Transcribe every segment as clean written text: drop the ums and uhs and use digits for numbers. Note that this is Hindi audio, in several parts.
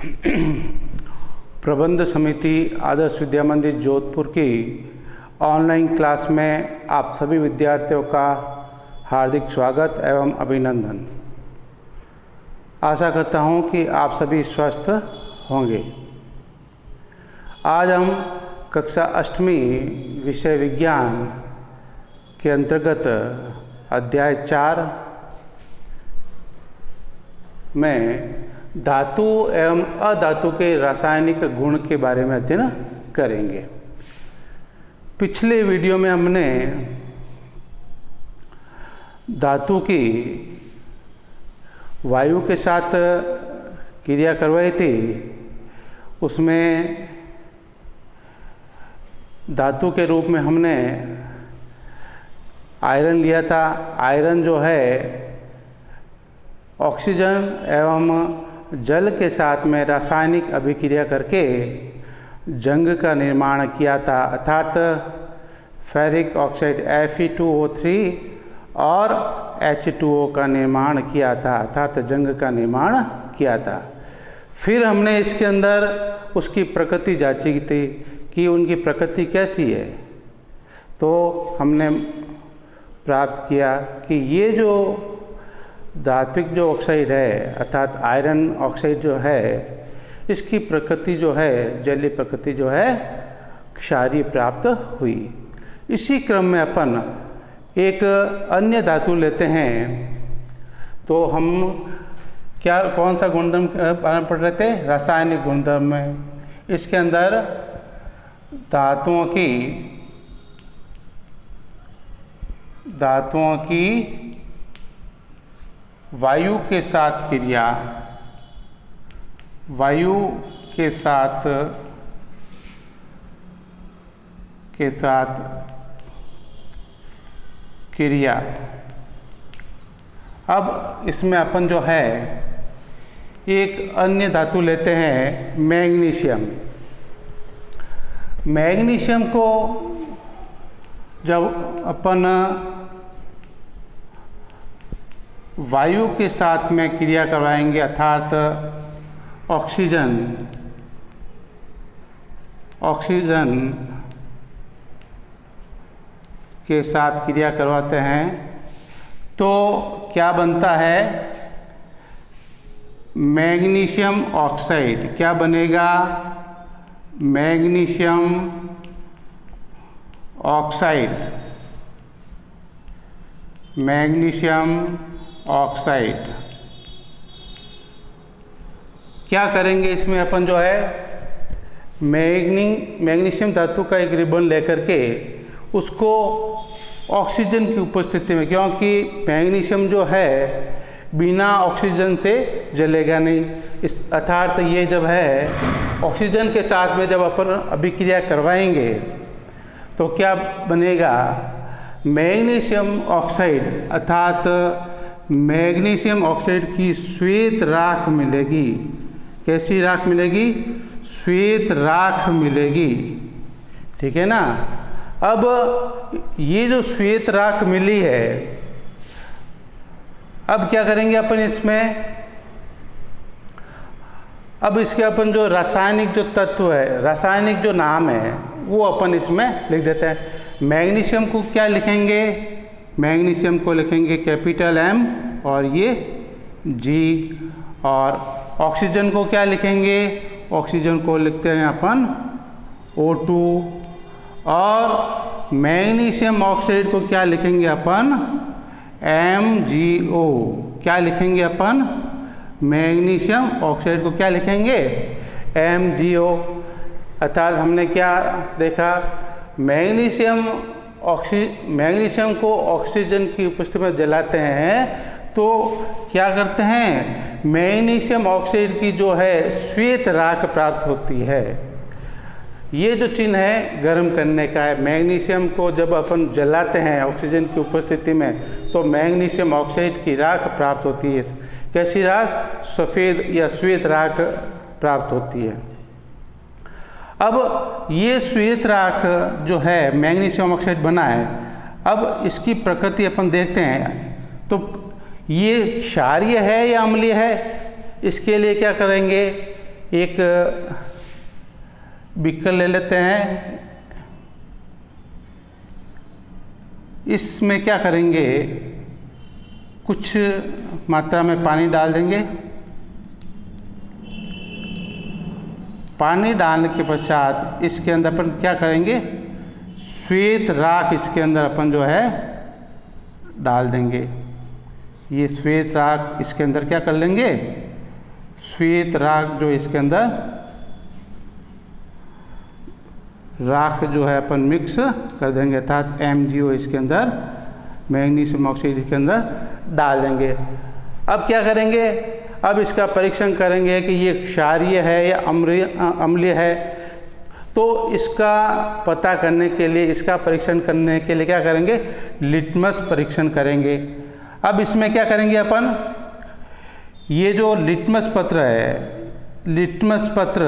प्रबंध समिति आदर्श विद्या मंदिर जोधपुर की ऑनलाइन क्लास में आप सभी विद्यार्थियों का हार्दिक स्वागत एवं अभिनंदन। आशा करता हूं कि आप सभी स्वस्थ होंगे। आज हम कक्षा 8वीं विषय विज्ञान के अंतर्गत अध्याय 4 में धातु एवं अधातु के रासायनिक गुण के बारे में अध्ययन करेंगे। पिछले वीडियो में हमने धातु की वायु के साथ क्रिया करवाई थी। उसमें धातु के रूप में हमने आयरन लिया था। आयरन जो है ऑक्सीजन एवं जल के साथ में रासायनिक अभिक्रिया करके जंग का निर्माण किया था, अर्थात फेरिक ऑक्साइड Fe2O3 और H2O का निर्माण किया था, अर्थात जंग का निर्माण किया था। फिर हमने इसके अंदर उसकी प्रकृति जांची थी कि उनकी प्रकृति कैसी है। तो हमने प्राप्त किया कि ये जो धात्विक जो ऑक्साइड है, अर्थात आयरन ऑक्साइड जो है, इसकी प्रकृति जो है, जलीय प्रकृति जो है क्षारीय प्राप्त हुई। इसी क्रम में अपन एक अन्य धातु लेते हैं। तो हम कौन सा गुणधर्म पढ़ रहे थे? रासायनिक गुणधर्म में। इसके अंदर धातुओं की वायु के साथ क्रिया, वायु के साथ क्रिया। अब इसमें अपन जो है एक अन्य धातु लेते हैं, मैग्नीशियम। मैग्नीशियम को जब अपन वायु के साथ में क्रिया करवाएंगे, अर्थात ऑक्सीजन के साथ क्रिया करवाते हैं, तो क्या बनता है? Magnesium oxide. क्या बनेगा? Magnesium oxide. Magnesium oxide. क्या करेंगे इसमें अपन जो है मैग्नीशियम धातु का एक रिबन लेकर के उसको ऑक्सीजन की उपस्थिति में, क्योंकि मैग्नीशियम जो है बिना ऑक्सीजन से जलेगा नहीं, इस अर्थात ये जब है ऑक्सीजन के साथ में जब अपन अभिक्रिया करवाएंगे तो क्या बनेगा? मैग्नीशियम ऑक्साइड, अर्थात मैग्नीशियम ऑक्साइड की श्वेत राख मिलेगी। कैसी राख मिलेगी? श्वेत राख मिलेगी। ठीक है ना। अब ये जो श्वेत राख मिली है, अब क्या करेंगे अपन इसमें? अब इसके अपन जो रासायनिक जो तत्व है, रासायनिक जो नाम है, वो अपन इसमें लिख देते हैं। मैग्नीशियम को क्या लिखेंगे? मैग्नीशियम को लिखेंगे कैपिटल M और ये G। और ऑक्सीजन को क्या लिखेंगे? ऑक्सीजन को लिखते हैं अपन O2। और मैग्नीशियम ऑक्साइड को क्या लिखेंगे अपन? MgO। क्या लिखेंगे अपन? मैग्नीशियम ऑक्साइड को क्या लिखेंगे? MgO। अर्थात हमने क्या देखा? मैग्नीशियम को ऑक्सीजन की उपस्थिति में जलाते हैं तो क्या करते हैं? मैग्नीशियम ऑक्साइड की जो है श्वेत राख प्राप्त होती है। ये जो चिन्ह है गर्म करने का है। मैग्नीशियम को जब अपन जलाते हैं ऑक्सीजन की उपस्थिति में तो मैग्नीशियम ऑक्साइड की राख प्राप्त होती है। कैसी राख? सफ़ेद या श्वेत राख प्राप्त होती है। अब ये श्वेत राख जो है मैग्नीशियम ऑक्साइड बना है, अब इसकी प्रकृति अपन देखते हैं तो ये क्षारीय है या अम्लीय है। इसके लिए क्या करेंगे? एक बीकर ले लेते हैं, इसमें क्या करेंगे, कुछ मात्रा में पानी डाल देंगे। पानी डालने के पश्चात इसके अंदर अपन क्या करेंगे, श्वेत राख इसके अंदर अपन जो है डाल देंगे। ये श्वेत राख इसके अंदर क्या कर लेंगे, श्वेत राख जो इसके अंदर राख जो है अपन मिक्स कर देंगे, अर्थात MgO इसके अंदर मैग्नीशियम ऑक्साइड इसके अंदर डाल देंगे। अब क्या करेंगे, अब इसका परीक्षण करेंगे कि ये क्षारीय है या अम्लीय है। तो इसका पता करने के लिए, इसका परीक्षण करने के लिए क्या करेंगे, लिटमस परीक्षण करेंगे। अब इसमें क्या करेंगे अपन, ये जो लिटमस पत्र है, लिटमस पत्र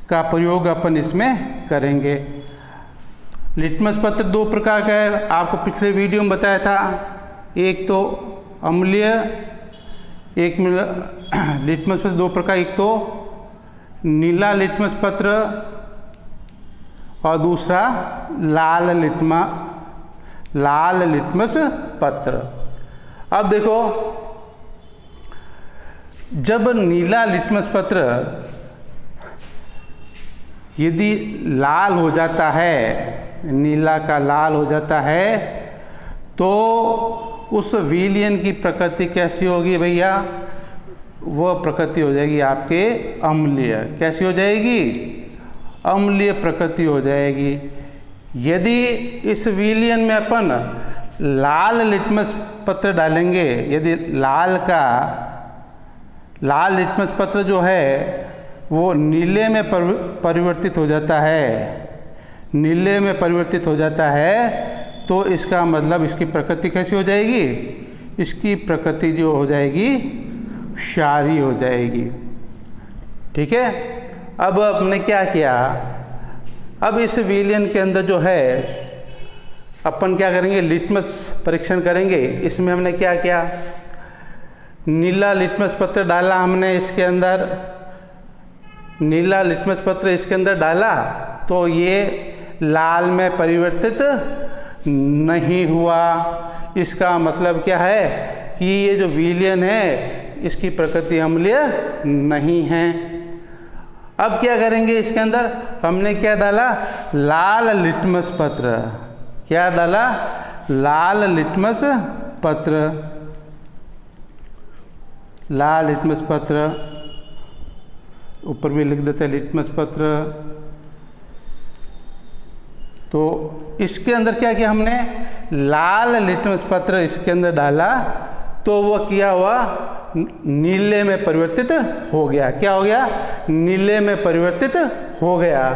का प्रयोग अपन इसमें करेंगे। लिटमस पत्र दो प्रकार का है, आपको पिछले वीडियो में बताया था। एक तो अम्लीय, एक लिटमस पत्र दो प्रकार, एक तो नीला लिटमस पत्र और दूसरा लाल लिटमस पत्र। अब देखो, जब नीला लिटमस पत्र यदि लाल हो जाता है, नीला का लाल हो जाता है, तो उस विलयन की प्रकृति कैसी होगी भैया, वह प्रकृति हो जाएगी आपके अम्लीय। कैसी हो जाएगी, अम्लीय प्रकृति हो जाएगी। यदि इस विलयन में अपन लाल लिटमस पत्र डालेंगे, यदि लाल लिटमस पत्र जो है वो नीले में परिवर्तित हो जाता है, नीले में परिवर्तित हो जाता है, तो इसका मतलब इसकी प्रकृति कैसी हो जाएगी, इसकी प्रकृति जो हो जाएगी क्षारीय हो जाएगी। ठीक है। अब हमने क्या किया, अब इस विलयन के अंदर जो है अपन क्या करेंगे, लिटमस परीक्षण करेंगे। इसमें हमने क्या किया, नीला लिटमस पत्र डाला हमने इसके अंदर, नीला लिटमस पत्र इसके अंदर डाला तो ये लाल में परिवर्तित नहीं हुआ। इसका मतलब क्या है कि ये जो विलयन है इसकी प्रकृति अम्लीय नहीं है। अब क्या करेंगे, इसके अंदर हमने क्या डाला, लाल लिटमस पत्र। क्या डाला, लाल लिटमस पत्र। लाल लिटमस पत्र, ऊपर भी लिख देते हैं लिटमस पत्र। तो इसके अंदर क्या किया हमने, लाल लिटमस पत्र इसके अंदर डाला तो वह क्या हुआ, नीले में परिवर्तित हो गया। क्या हो गया, नीले में परिवर्तित हो गया।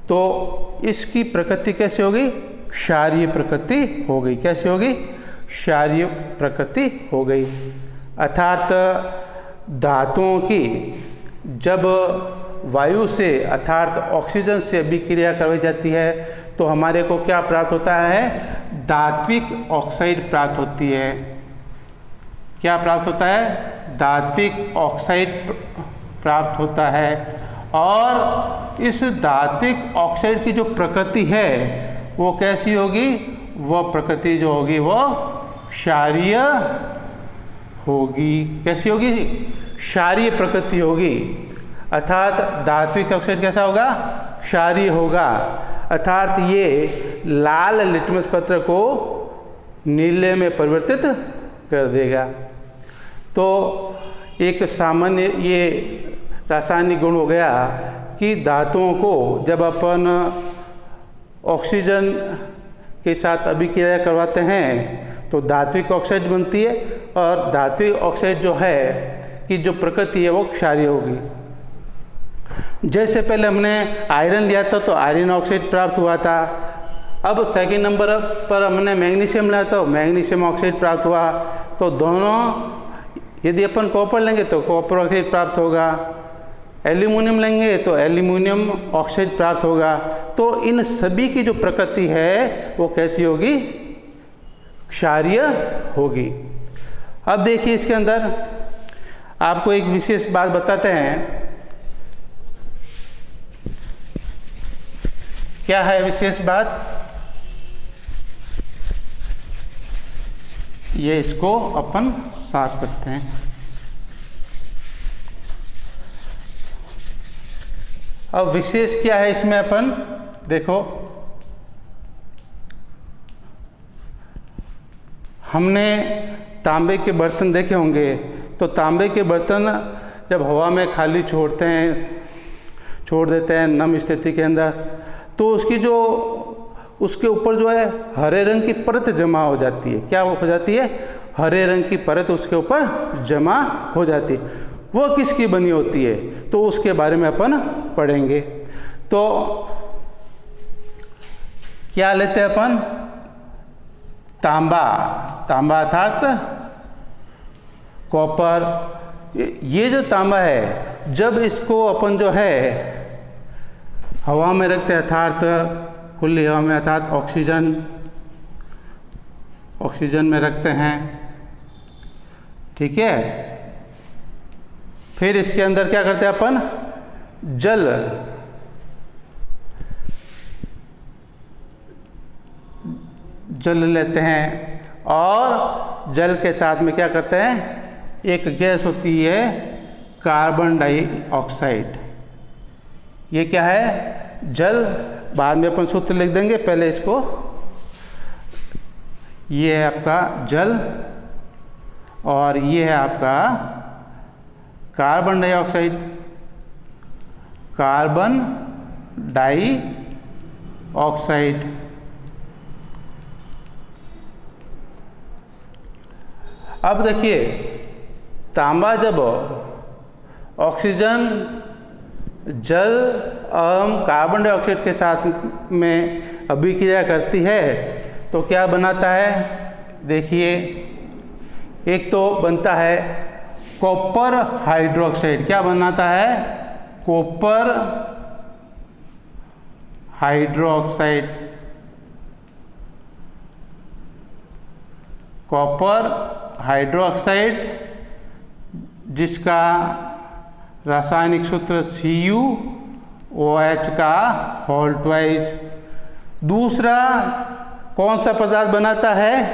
तो इसकी प्रकृति कैसी हो गई, क्षारीय प्रकृति हो गई। कैसी हो गई, क्षारीय प्रकृति हो गई। अर्थात धातुओं की जब वायु से अर्थात ऑक्सीजन से अभिक्रिया करवाई जाती है तो हमारे को क्या प्राप्त होता है, धात्विक ऑक्साइड प्राप्त होती है। क्या प्राप्त होता है, धात्विक ऑक्साइड प्राप्त होता है। और इस धात्विक ऑक्साइड की जो प्रकृति है वो कैसी होगी, वह प्रकृति जो होगी वो क्षारीय होगी। कैसी होगी, क्षारीय प्रकृति होगी। अर्थात धात्विक ऑक्साइड कैसा होगा, क्षारीय होगा। अर्थात ये लाल लिटमस पत्र को नीले में परिवर्तित कर देगा। तो एक सामान्य ये रासायनिक गुण हो गया कि धातुओं को जब अपन ऑक्सीजन के साथ अभिक्रिया करवाते हैं तो धात्विक ऑक्साइड बनती है, और धात्विक ऑक्साइड जो है कि जो प्रकृति है वो क्षारीय होगी। जैसे पहले हमने आयरन लिया था तो आयरन ऑक्साइड प्राप्त हुआ था। अब सेकंड नंबर पर हमने मैग्नीशियम लिया तो मैग्नीशियम ऑक्साइड प्राप्त हुआ। तो दोनों, यदि अपन कॉपर लेंगे तो कॉपर ऑक्साइड प्राप्त होगा, एल्यूमिनियम लेंगे तो एल्यूमिनियम ऑक्साइड प्राप्त होगा। तो इन सभी की जो प्रकृति है वो कैसी होगी, क्षारीय होगी। अब देखिए इसके अंदर, आपको एक विशेष बात बताते हैं। क्या है विशेष बात? ये इसको अपन साफ करते हैं। अब विशेष क्या है इसमें? अपन देखो, हमने तांबे के बर्तन देखे होंगे, तो तांबे के बर्तन जब हवा में खाली छोड़ देते हैं नम स्थिति के अंदर, तो उसके ऊपर जो है हरे रंग की परत जमा हो जाती है। क्या हो जाती है? हरे रंग की परत उसके ऊपर जमा हो जाती है। वो किसकी बनी होती है? तो उसके बारे में अपन पढ़ेंगे। तो क्या लेते हैं अपन? तांबा अर्थात कॉपर। ये जो तांबा है, जब इसको अपन जो है हवा में रखते हैं, अर्थात खुली हवा में, अर्थात ऑक्सीजन में रखते हैं, ठीक है। फिर इसके अंदर क्या करते हैं अपन? जल लेते हैं, और जल के साथ में क्या करते हैं? एक गैस होती है कार्बन डाइऑक्साइड। ये क्या है? जल। बाद में अपन सूत्र लिख देंगे, पहले इसको। ये है आपका जल, और ये है आपका कार्बन डाइऑक्साइड। Carbon dioxide. अब देखिए, तांबा जब ऑक्सीजन, जल एवं कार्बन डाइऑक्साइड के साथ में अभिक्रिया करती है, तो क्या बनाता है? देखिए, एक तो बनता है कॉपर हाइड्रोक्साइड। क्या बनाता है? Copper hydroxide. कॉपर हाइड्रोक्साइड, जिसका रासायनिक सूत्र CuOH का होल ट्वाइस। दूसरा कौन सा पदार्थ बनाता है?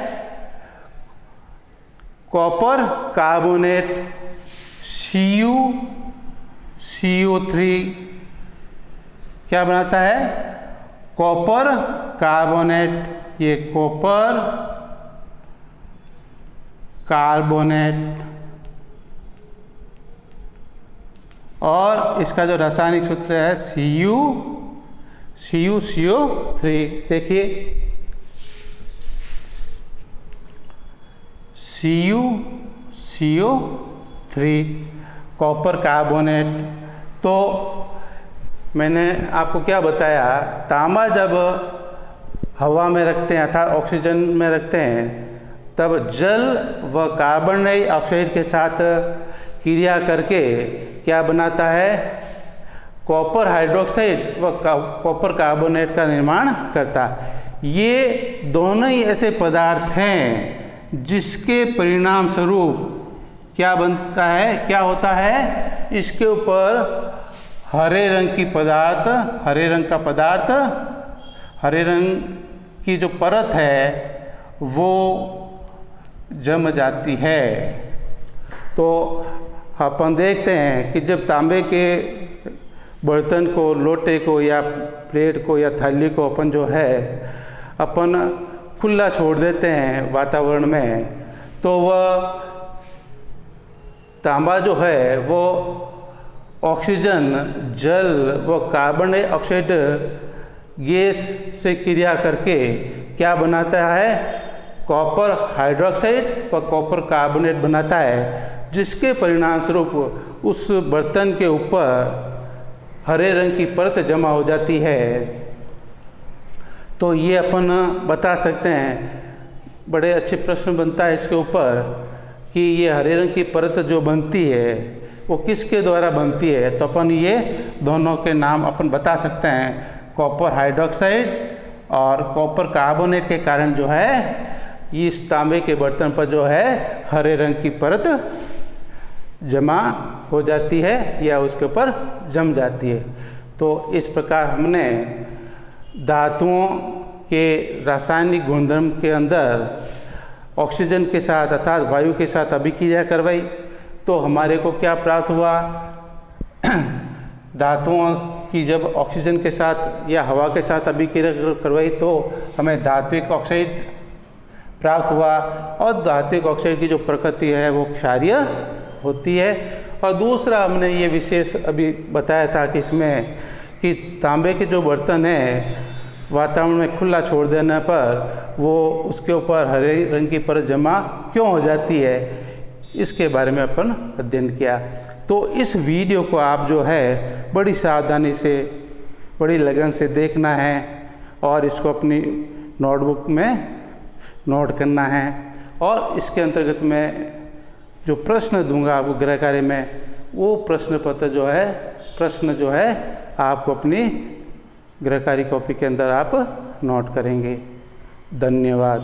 Copper carbonate, CO3। क्या बनाता है? Copper carbonate. ये कॉपर कार्बोनेट, और इसका जो रासायनिक सूत्र है CuCO3। देखिए, CuCO3, कॉपर कार्बोनेट। तो मैंने आपको क्या बताया? तांबा जब हवा में रखते हैं, अर्थात ऑक्सीजन में रखते हैं, तब जल व कार्बन डाइऑक्साइड के साथ क्रिया करके क्या बनाता है? कॉपर हाइड्रोक्साइड व कॉपर कार्बोनेट का निर्माण करता है। ये दोनों ही ऐसे पदार्थ हैं जिसके परिणाम स्वरूप क्या बनता है? क्या होता है? इसके ऊपर हरे रंग का पदार्थ, हरे रंग की जो परत है वो जम जाती है। तो अपन देखते हैं कि जब तांबे के बर्तन को, लोटे को या प्लेट को या थाली को अपन जो है अपन खुला छोड़ देते हैं वातावरण में, तो वह तांबा जो है वो ऑक्सीजन, जल व कार्बन डाइऑक्साइड गैस से क्रिया करके क्या बनाता है? कॉपर हाइड्रोक्साइड व कॉपर कार्बोनेट बनाता है, जिसके परिणाम स्वरूप उस बर्तन के ऊपर हरे रंग की परत जमा हो जाती है। तो ये अपन बता सकते हैं, बड़े अच्छे प्रश्न बनता है इसके ऊपर कि ये हरे रंग की परत जो बनती है वो किसके द्वारा बनती है। तो अपन ये दोनों के नाम अपन बता सकते हैं, कॉपर हाइड्रोक्साइड और कॉपर कार्बोनेट के कारण जो है इस तांबे के बर्तन पर जो है हरे रंग की परत जमा हो जाती है या उसके ऊपर जम जाती है। तो इस प्रकार हमने धातुओं के रासायनिक गुणधर्म के अंदर ऑक्सीजन के साथ अर्थात वायु के साथ अभिक्रिया करवाई, तो हमारे को क्या प्राप्त हुआ? धातुओं की जब ऑक्सीजन के साथ या हवा के साथ अभिक्रिया करवाई तो हमें धात्विक ऑक्साइड प्राप्त हुआ, और धात्विक ऑक्साइड की जो प्रकृति है वो क्षारीय होती है। और दूसरा हमने ये विशेष अभी बताया था कि इसमें कि तांबे के जो बर्तन है वातावरण में खुला छोड़ देने पर वो उसके ऊपर हरे रंग की परत जमा क्यों हो जाती है, इसके बारे में अपन अध्ययन किया। तो इस वीडियो को आप जो है बड़ी सावधानी से, बड़ी लगन से देखना है और इसको अपनी नोटबुक में नोट करना है। और इसके अंतर्गत मैं जो प्रश्न दूंगा आपको गृह कार्य में, वो प्रश्न जो है आपको अपनी गृह कार्य कॉपी के अंदर आप नोट करेंगे। धन्यवाद।